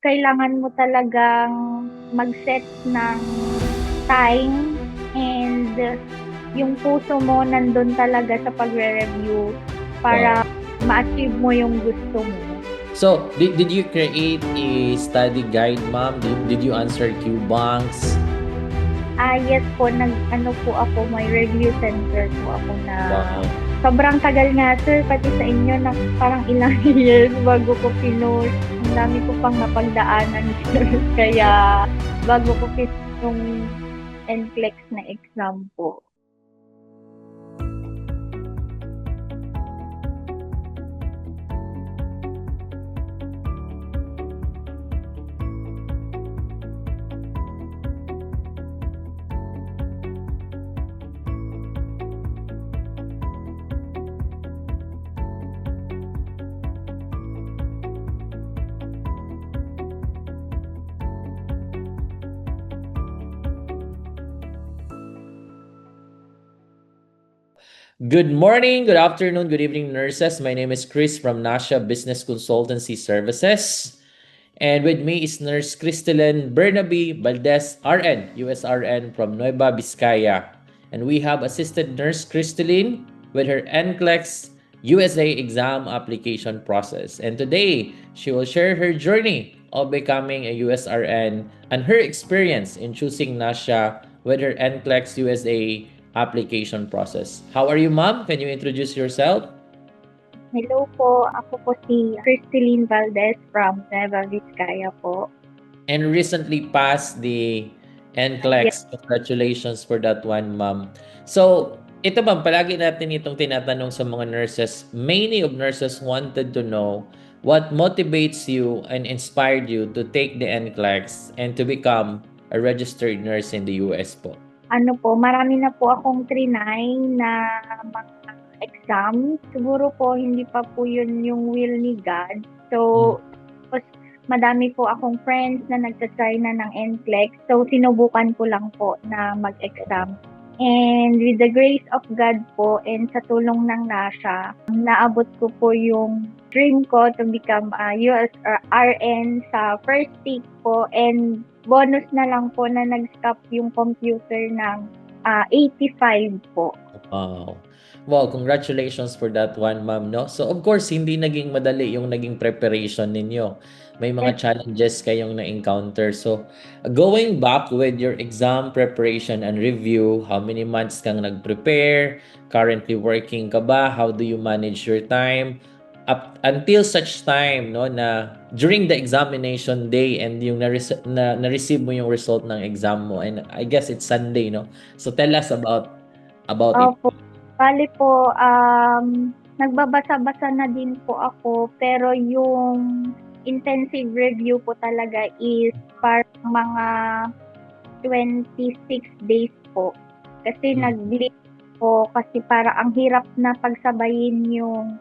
kailangan mo talagang mag-set ng time and yung puso mo nandun talaga sa pagre-review para ma-achieve mo yung gusto mo. So, did you create a study guide, ma'am? Did you answer Q banks? Yes po, nag-ano po ako, may review center po ako na Wow. sobrang tagal nga sir, pati sa inyo na parang ilang years bago ko pinost. Ang dami ko pang napagdaanan sir. Kaya bago ko pinost yung NCLEX na exam po. Good morning, good afternoon, good evening, nurses. My name is Chris from Nasha Business Consultancy Services. And with me is Nurse Cristelyn Bernabe Valdez, RN, USRN from Nueva Vizcaya. And we have assisted Nurse Cristelyn with her NCLEX USA exam application process. And today, she will share her journey of becoming a USRN and her experience in choosing Nasha with her NCLEX USA application process. How are you, ma'am? Can you introduce yourself? Hello po, ako po si Cristelyn Valdez from Nueva Vizcaya po. And recently passed the NCLEX. Congratulations for that one, ma'am. So, ito ma'am, palagi natin itong tinatanong sa mga nurses. Many of nurses wanted to know what motivates you and inspired you to take the NCLEX and to become a registered nurse in the US po. Ano po, marami na po akong trinay na mga exam. Siguro po hindi pa po yun yung will ni God. So, tapos madami po akong friends na nagtatry na ng NCLEX. So, sinubukan ko lang po na mag-exam. And with the grace of God po and sa tulong ng Nasha, naabot ko po yung dream ko to become a USRN sa first week po. And bonus na lang po na nag-stop yung computer ng 85 po. Wow. Wow, congratulations for that one, ma'am, no? So, of course, hindi naging madali yung naging preparation ninyo. May mga challenges kayong na-encounter. So, going back with your exam preparation and review, how many months kang nag-prepare? Currently working ka ba? How do you manage your time? Up until such time, no, na during the examination day and yung na-receive mo yung result ng exam mo. And I guess it's Sunday, no? So, tell us about it. Opo. Bali po, nagbabasa-basa na din po ako, pero yung intensive review po talaga is parang mga 26 days po. Kasi nag-leave po kasi para ang hirap na pagsabayin yung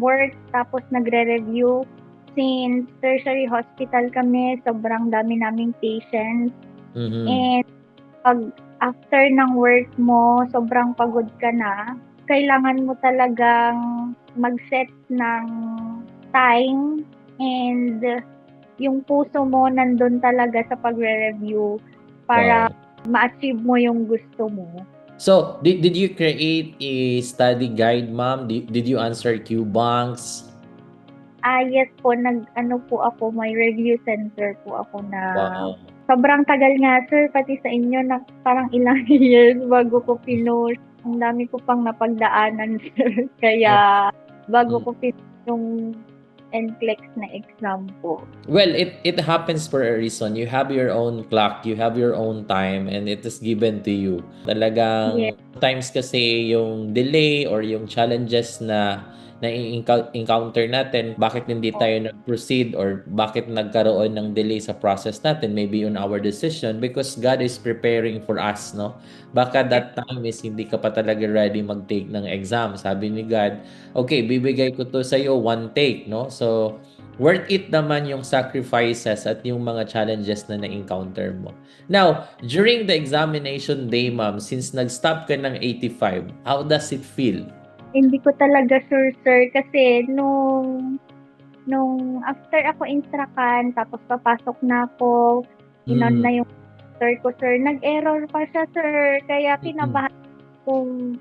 work tapos nagre-review. Since tertiary hospital kami, sobrang dami naming patients. And pag after ng work mo, sobrang pagod ka na, kailangan mo talagang mag-set ng time and yung puso mo nandun talaga sa pagre-review para ma-achieve mo yung gusto mo. So, did you create a study guide, ma'am? Did you answer Q banks? Yes po, nag-ano po ako, may review center po ako na sobrang tagal nga sir, pati sa inyo na parang ilang years bago ko pinost. Ang dami ko pang napagdaanan sir. Kaya bago ko pinost yung NCLEX na exam po. Well, it happens for a reason. You have your own clock, you have your own time, and it is given to you. Talagang times kasi yung delay or yung challenges na encounter natin, bakit hindi tayo nag-proceed or bakit nagkaroon ng delay sa process natin, maybe on our decision, because God is preparing for us, no? Baka that time is hindi ka pa talaga ready mag-take ng exam. Sabi ni God, okay, bibigay ko to sa iyo one take, no? So, worth it naman yung sacrifices at yung mga challenges na na-encounter mo. Now, during the examination day, ma'am, since nag-stop ka ng 85, how does it feel? Hindi ko talaga sure sir kasi nung nung after ako instrakan, tapos papasok na ako, inon na yung sir ko, sir, nag-error pa siya, sir. Kaya kinabahan kung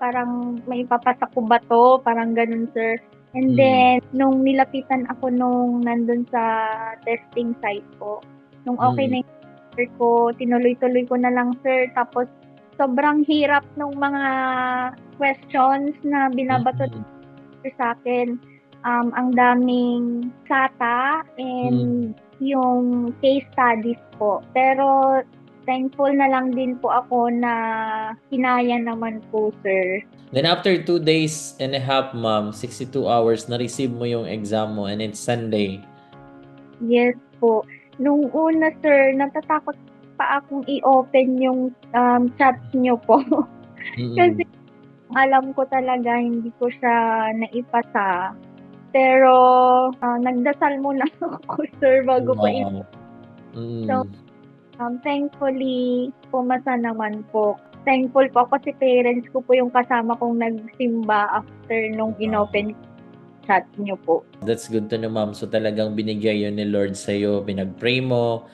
parang may ipapasa ko ba to, parang ganun, sir. And then, nung nilapitan ako nung nandun sa testing site ko, nung okay na yung sir ko, tinuloy-tuloy ko na lang, sir. Tapos, sobrang hirap nung mga questions na binabato sa akin. Ang daming SATA and yung case studies po. Pero thankful na lang din po ako na kinaya naman po, sir. Then after 2 days and a half, ma'am, 62 hours, na-receive mo yung exam mo and it's Sunday. Yes po. Nung una, sir, natatakot pa akong i-open yung chat nyo po. Kasi alam ko talaga hindi ko siya naipasa. Pero nagdasal muna ako, sir, bago pa So, thankfully, pumasa naman po. Thankful po ako kasi parents ko po yung kasama kong nagsimba after nung inopen chat nyo po. That's good to know, ma'am. So talagang binigay yun ni Lord sa'yo, pinag-pray mo,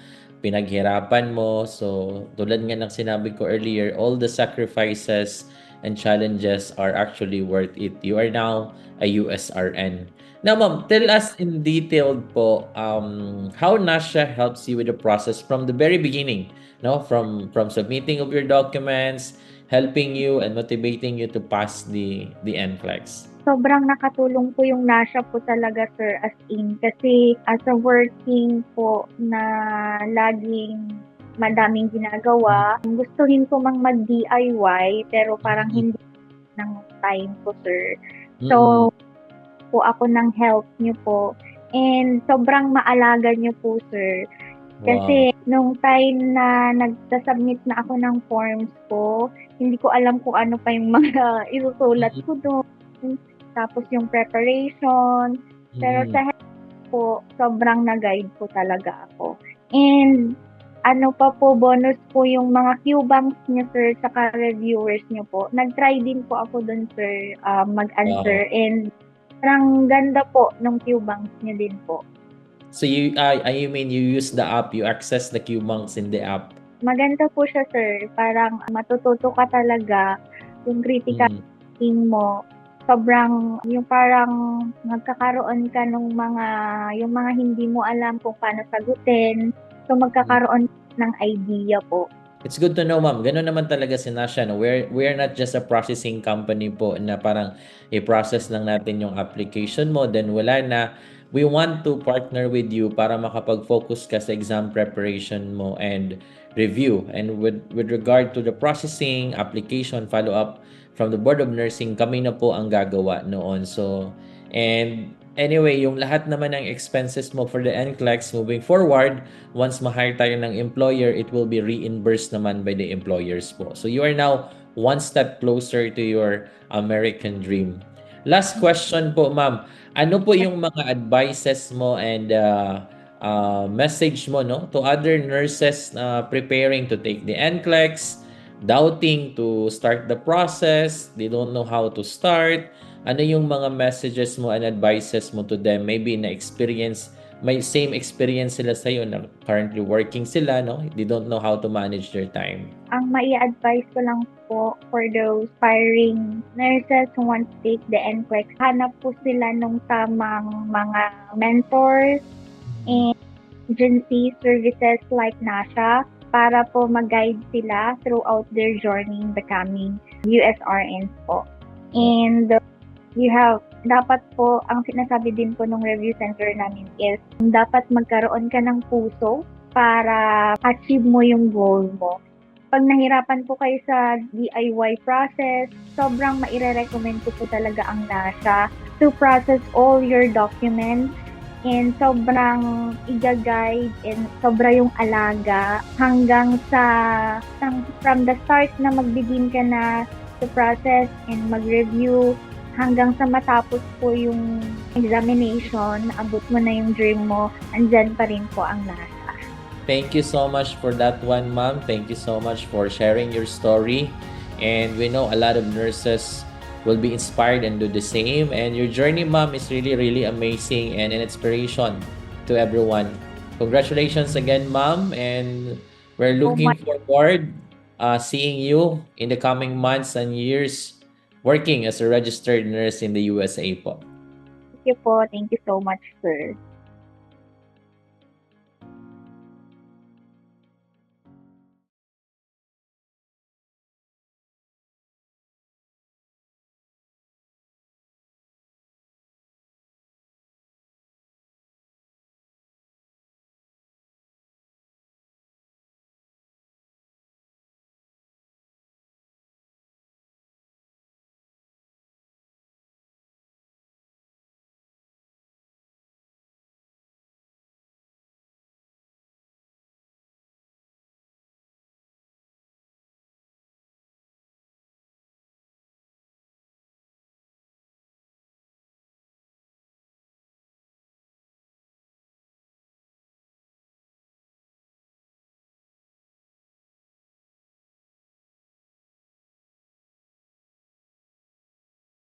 pinaghirapan mo. So tulad nga ng sinabi ko earlier, all the sacrifices and challenges are actually worth it. You are now a USRN. Now, ma'am, tell us in detail po how NASHA helps you with the process from the very beginning, no? From submitting of your documents, helping you and motivating you to pass the NCLEX. Sobrang nakatulong po yung NASHA po talaga, sir, as in. Kasi as a working po na laging madaming ginagawa, gustuhin ko mang mag-DIY, pero parang hindi ng time ko, sir. So, po ako ng help niyo po. And sobrang maalaga niyo po, sir. Kasi nung time na nagsa-submit na ako ng forms ko, hindi ko alam kung ano pa yung mga isusulat ko doon. Tapos yung preparation. Pero sa help po, sobrang nag-guide po talaga ako. And ano pa po, bonus po yung mga Q-banks niyo, sir, saka reviewers niyo po. Nag-try din po ako doon, sir, mag-answer. And parang ganda po ng Q-banks niyo din po. So you mean you use the app, you access the Q-banks in the app? Maganda po siya, sir. Parang matututo ka talaga yung critical thinking mo. Sobrang yung parang magkakaroon ka ng yung mga hindi mo alam kung paano sagutin. So magkakaroon ng idea po. It's good to know, ma'am. Ganun naman talaga si NASHA. No? We're not just a processing company po na parang i-process lang natin yung application mo, then wala na. We want to partner with you para makapag-focus ka sa exam preparation mo and review. And with regard to the processing, application, follow-up from the Board of Nursing, kami na po ang gagawa noon. So, and anyway, yung lahat naman ng expenses mo for the NCLEX moving forward, once ma-hire tayo ng employer, it will be reimbursed naman by the employers po. So you are now one step closer to your American dream. Last question po, ma'am. Ano po yung mga advices mo and message mo, no, to other nurses preparing to take the NCLEX, doubting to start the process, they don't know how to start? Ano yung mga messages mo and advices mo to them? Maybe na experience, may same experience sila sa'yo na currently working sila, no? They don't know how to manage their time. Ang mai-advise ko lang po for those aspiring nurses who want to take the NCLEX, hanap po sila ng tamang mga mentors and agency services like NASHA para po mag-guide sila throughout their journey in becoming USRNs po. And dapat po, ang sinasabi din po ng review center namin is, dapat magkaroon ka ng puso para achieve mo yung goal mo. Pag nahirapan po kayo sa DIY process, sobrang maire-recommend ko po talaga ang NASHA to process all your documents. And sobrang i-guide and sobra yung alaga hanggang from the start na mag-begin ka na to process and mag-review hanggang sa matapos po yung examination, abot mo na yung dream mo, andyan pa rin po ang NASHA. Thank you so much for that one, ma'am. Thank you so much for sharing your story. And we know a lot of nurses will be inspired and do the same. And your journey, ma'am, is really, really amazing and an inspiration to everyone. Congratulations again, ma'am, and we're So looking much. forward seeing you in the coming months and years working as a registered nurse in the USA po. Thank you po. Thank you so much, sir.